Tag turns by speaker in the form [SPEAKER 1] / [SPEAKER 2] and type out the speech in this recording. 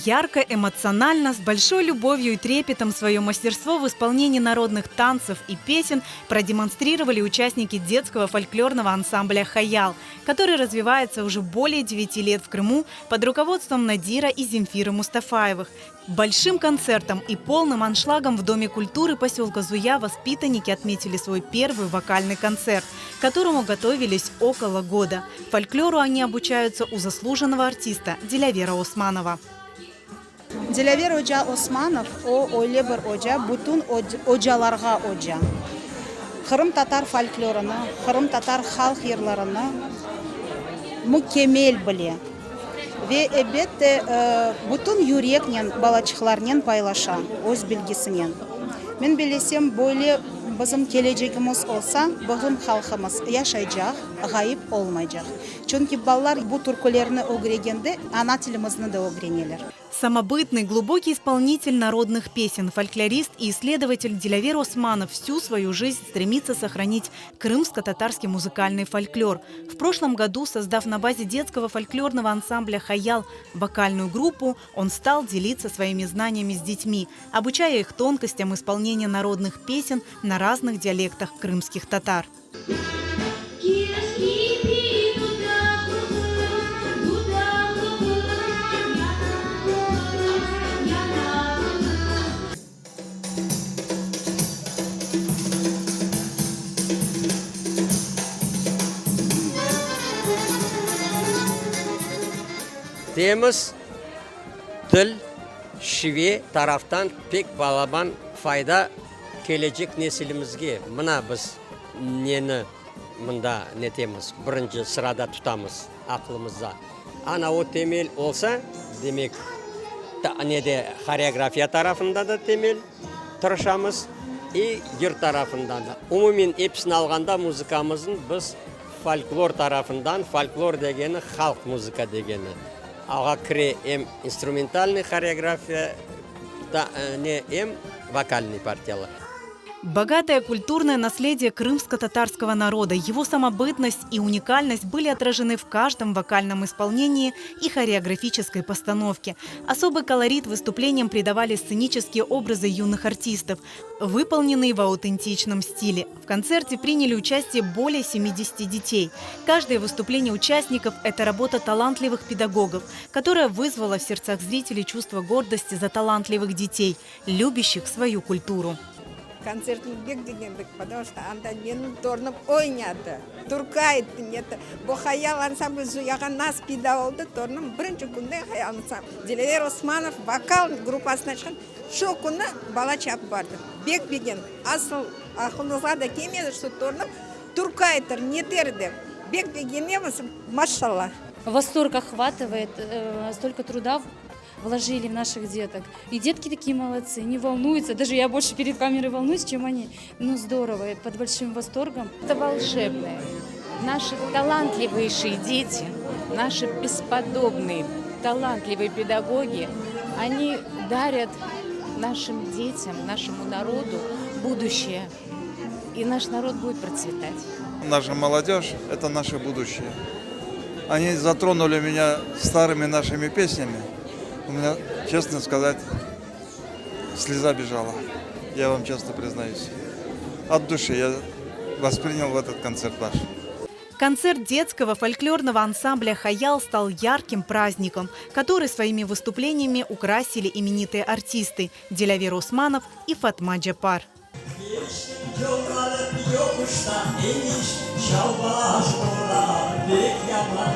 [SPEAKER 1] Ярко, эмоционально, с большой любовью и трепетом свое мастерство в исполнении народных танцев и песен продемонстрировали участники детского фольклорного ансамбля «Хаял», который развивается уже более 9 лет в Крыму под руководством Надира и Земфиры Мустафаевых. Большим концертом и полным аншлагом в Доме культуры поселка Зуя воспитанники отметили свой первый вокальный концерт, к которому готовились около года. Фольклору они обучаются у заслуженного артиста Дилявера Османова.
[SPEAKER 2] Дилявер Оджа Османов ойлебір Оджа, бүтін Оджаларға Оджа. Қырым-татар фольклорыны, Қырым-татар халық ерларыны мүкемел біле. Ve elbette bütün yürekle balaçıklarla paylaşa, öz bilgisiyle. Ben bilesem böyle bizim geleceğimiz olsa, bizim halkımız yaşayacak, gayip olmayacak. Çünkü ballar bu türkülerini öğrendiğinde ana dilimizni de öğrenirler.
[SPEAKER 1] Самобытный, глубокий исполнитель народных песен, фольклорист и исследователь Дилявер Османов всю свою жизнь стремится сохранить крымско-татарский музыкальный фольклор. В прошлом году, создав на базе детского фольклорного ансамбля «Хаял» вокальную группу, он стал делиться своими знаниями с детьми, обучая их тонкостям исполнения народных песен на разных диалектах крымских татар.
[SPEAKER 3] Temiz dil, şive taraftan pek balaban fayda gelecek nesilimizge. Mına biz neni mında netemiz, birinci sırada tutamız aklımızda. Ana o temel olsa demek ne koreografiya tarafında da temel tırışamız yurt tarafından da. Umumin hepsini alganda müzikamızın biz folklor tarafından, folklor degeni halk müzika degeni. Ага кре инструментальный хореография, вокальный партия.
[SPEAKER 1] Богатое культурное наследие крымско-татарского народа, его самобытность и уникальность были отражены в каждом вокальном исполнении и хореографической постановке. Особый колорит выступлениям придавали сценические образы юных артистов, выполненные в аутентичном стиле. В концерте приняли участие более 70 детей. Каждое выступление участников – это работа талантливых педагогов, которая вызвала в сердцах зрителей чувство гордости за талантливых детей, любящих свою культуру.
[SPEAKER 4] Концертный бег дегендік, потому что анда менің торным ойнады. Туркайды нетті. Бұл Хаял ансамбль Зуяға нас педагогды торным бірінші күнде Хаял ансамбль. Дилявер Османов вокал группасына шыққан. Шо күні бала чап барды. Бег беген. Асыл ақылыңызға да келмеді, что торным туркайдыр, нетерді. Бег бегенеміз, машалла.
[SPEAKER 5] Восторг охватывает, столько труда вложили в наших деток. И детки такие молодцы, не волнуются. Даже я больше перед камерой волнуюсь, чем они. Ну здорово, под большим восторгом.
[SPEAKER 6] Это волшебное. Наши талантливейшие дети, наши бесподобные, талантливые педагоги, они дарят нашим детям, нашему народу будущее. И наш народ будет процветать.
[SPEAKER 7] Наша молодежь – это наше будущее. Они затронули меня старыми нашими песнями. У меня, честно сказать, слеза бежала. Я вам честно признаюсь. От души я воспринял в этот концерт наш.
[SPEAKER 1] Концерт детского фольклорного ансамбля «Хаял» стал ярким праздником, который своими выступлениями украсили именитые артисты Дилявер Османов и Фатма Джапар.
[SPEAKER 8] Yokuşta iniş, çal baş ola, bek yapar